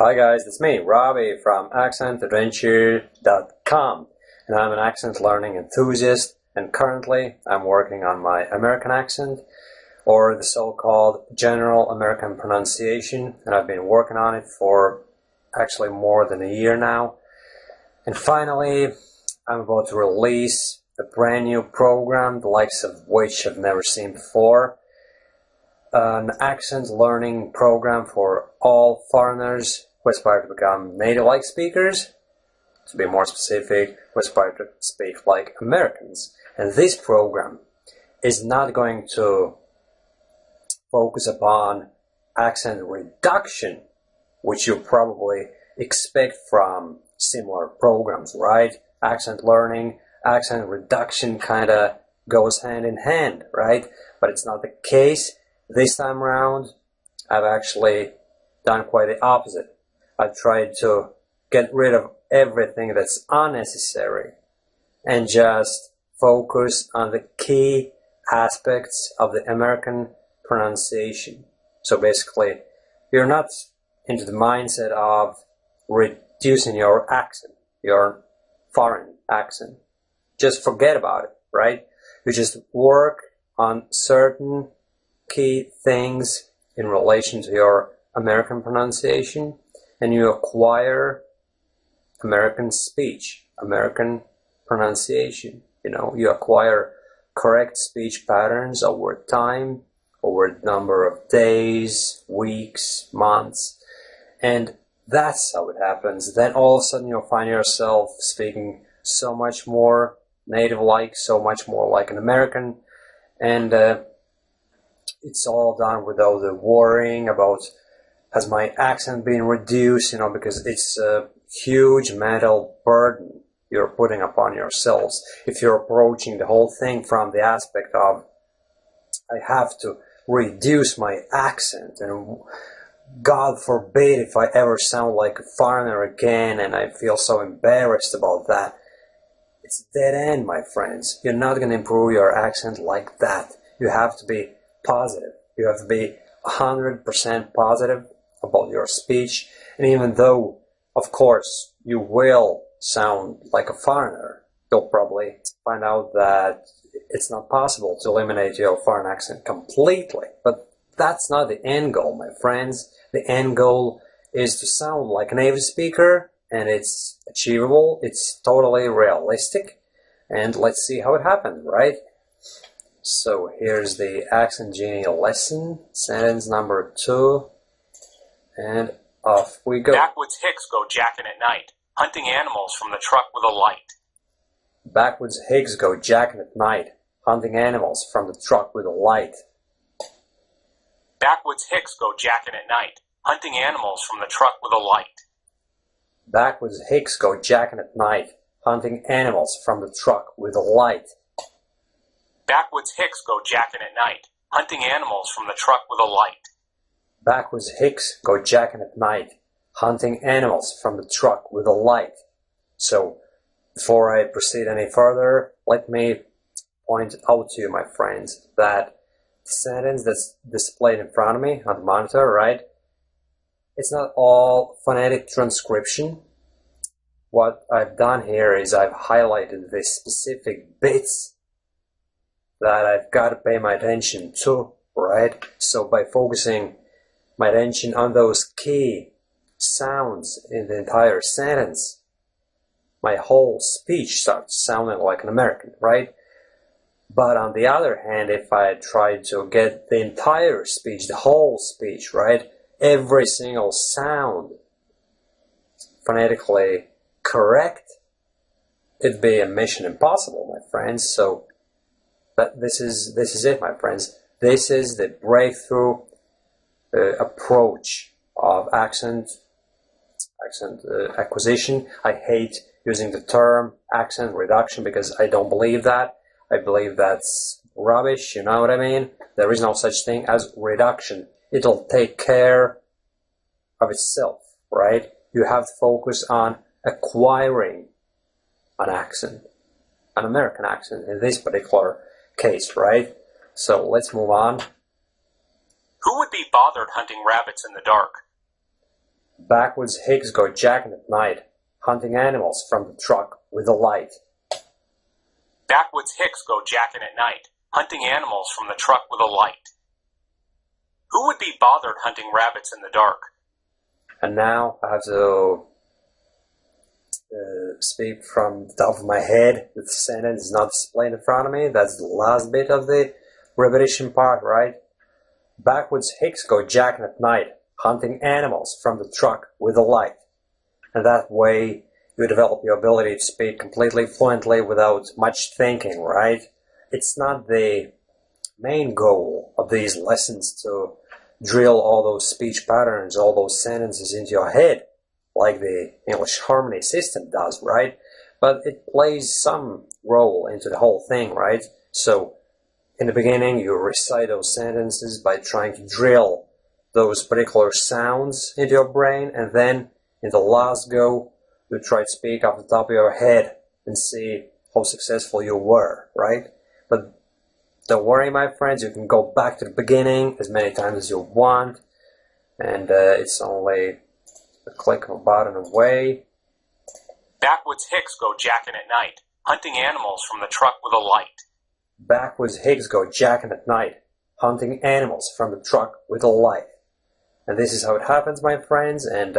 Hi guys, it's me, Robbie from accentadventure.com, and I'm an accent learning enthusiast, and currently I'm working on my American accent, or the so-called general American pronunciation, and I've been working on it for actually more than a year now. And finally, I'm about to release a brand new program, the likes of which I've never seen before. An accent learning program for all foreigners who aspire to become native-like speakers. To be more specific, who aspire to speak like Americans. And this program is not going to focus upon accent reduction, which you probably expect from similar programs, right? Accent learning, accent reduction kind of goes hand in hand, right? But it's not the case. This time around, I've actually done quite the opposite. I've tried to get rid of everything that's unnecessary and just focus on the key aspects of the American pronunciation. So basically, you're not into the mindset of reducing your accent, your foreign accent. Just forget about it, right? You just work on certain key things in relation to your American pronunciation, and you acquire American speech, American pronunciation. You acquire correct speech patterns over time, over a number of days, weeks, months, and that's how it happens. Then all of a sudden you'll find yourself speaking so much more native-like, so much more like an American, and it's all done without the worrying about has my accent been reduced, because it's a huge mental burden you're putting upon yourselves if you're approaching the whole thing from the aspect of I have to reduce my accent, and God forbid if I ever sound like a foreigner again, and I feel so embarrassed about that. It's dead end, my friends. You're not going to improve your accent like that. You have to be positive. You have to be 100% positive about your speech. And even though, of course, you will sound like a foreigner, you'll probably find out that it's not possible to eliminate your foreign accent completely. But that's not the end goal, my friends. The end goal is to sound like a native speaker, and it's achievable. It's totally realistic. And let's see how it happens, right? So here's the Accent Genie lesson, sentence number 2, and off we go. Backwoods Hicks go jacking at night, hunting animals from the truck with a light. Backwoods Hicks go jacking at night, hunting animals from the truck with a light. Backwoods Hicks go jacking at night, hunting animals from the truck with a light. Backwoods Hicks go jacking at night, hunting animals from the truck with a light. Backwoods Hicks go jacking at night, hunting animals from the truck with a light. Backwoods Hicks go jacking at night, hunting animals from the truck with a light. So, before I proceed any further, let me point out to you, my friends, that the sentence that's displayed in front of me on the monitor, right? It's not all phonetic transcription. What I've done here is I've highlighted the specific bits that I've got to pay my attention to, right? So by focusing my attention on those key sounds in the entire sentence, my whole speech starts sounding like an American, right? But on the other hand, if I try to get the entire speech, the whole speech, right? Every single sound phonetically correct, it'd be a mission impossible, my friends. So, but this is it, my friends. This is the breakthrough approach of accent acquisition. I hate using the term accent reduction because I don't believe that. I believe that's rubbish, you know what I mean? There is no such thing as reduction. It'll take care of itself, right? You have to focus on acquiring an accent, an American accent in this particular case, right? So let's move on. Who would be bothered hunting rabbits in the dark? Backwoods Hicks go jacking at night, hunting animals from the truck with a light. Backwoods Hicks go jacking at night, hunting animals from the truck with a light. Who would be bothered hunting rabbits in the dark? And now I have to speak from the top of my head. The sentence is not displayed in front of me. That's the last bit of the repetition part, right? Backwoods Hicks go jacking at night, hunting animals from the truck with a light. And that way you develop your ability to speak completely fluently without much thinking, right? It's not the main goal of these lessons to drill all those speech patterns, all those sentences into your head, like the English harmony system does, right? But it plays some role into the whole thing, right? So in the beginning, you recite those sentences by trying to drill those particular sounds into your brain, and then in the last go, you try to speak off the top of your head and see how successful you were, right? But don't worry, my friends, you can go back to the beginning as many times as you want, and it's only a click of a button away. Backwoods Hicks go jacking at night, hunting animals from the truck with a light. Backwoods Hicks go jacking at night, hunting animals from the truck with a light. And this is how it happens, my friends, and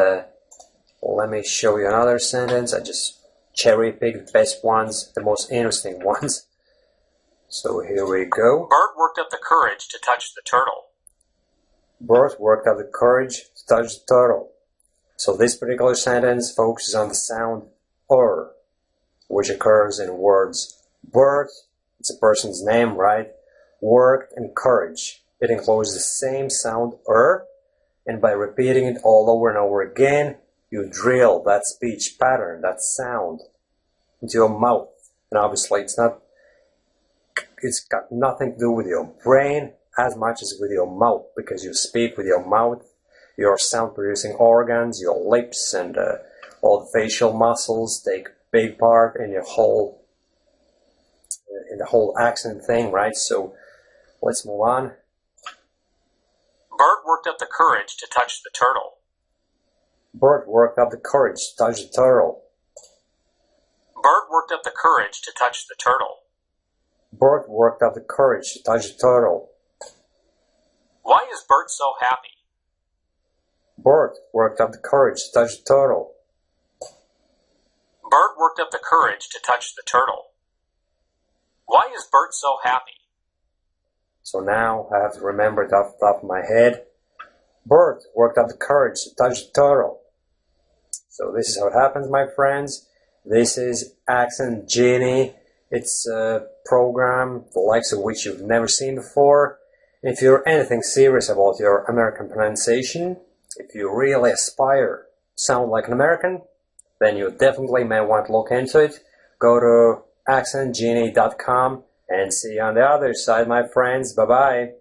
let me show you another sentence. I just cherry-picked the best ones, the most interesting ones. So here we go. Bert worked up the courage to touch the turtle. Bert worked up the courage to touch the turtle. So this particular sentence focuses on the sound which occurs in words Bert, it's a person's name, right? Worked, and courage. It includes the same sound and by repeating it all over and over again, you drill that speech pattern, that sound, into your mouth. And obviously it's got nothing to do with your brain as much as with your mouth, because you speak with your mouth, your sound producing organs, your lips, and all the facial muscles take big part in the whole accent thing, right? So let's move on. Bert worked up the courage to touch the turtle. Bert worked up the courage to touch the turtle. Bert worked up the courage to touch the turtle. Bert worked up the courage to touch the turtle. Why is Bert so happy? Bert worked up the courage to touch the turtle. Bert worked up the courage to touch the turtle. Why is Bert so happy? So now I have to remember it off the top of my head. Bert worked up the courage to touch the turtle. So this is how it happens, my friends. This is Accent Genie. It's a program the likes of which you've never seen before. If you're anything serious about your American pronunciation, if you really aspire to sound like an American, then you definitely may want to look into it. Go to accentgenie.com and see you on the other side, my friends. Bye-bye.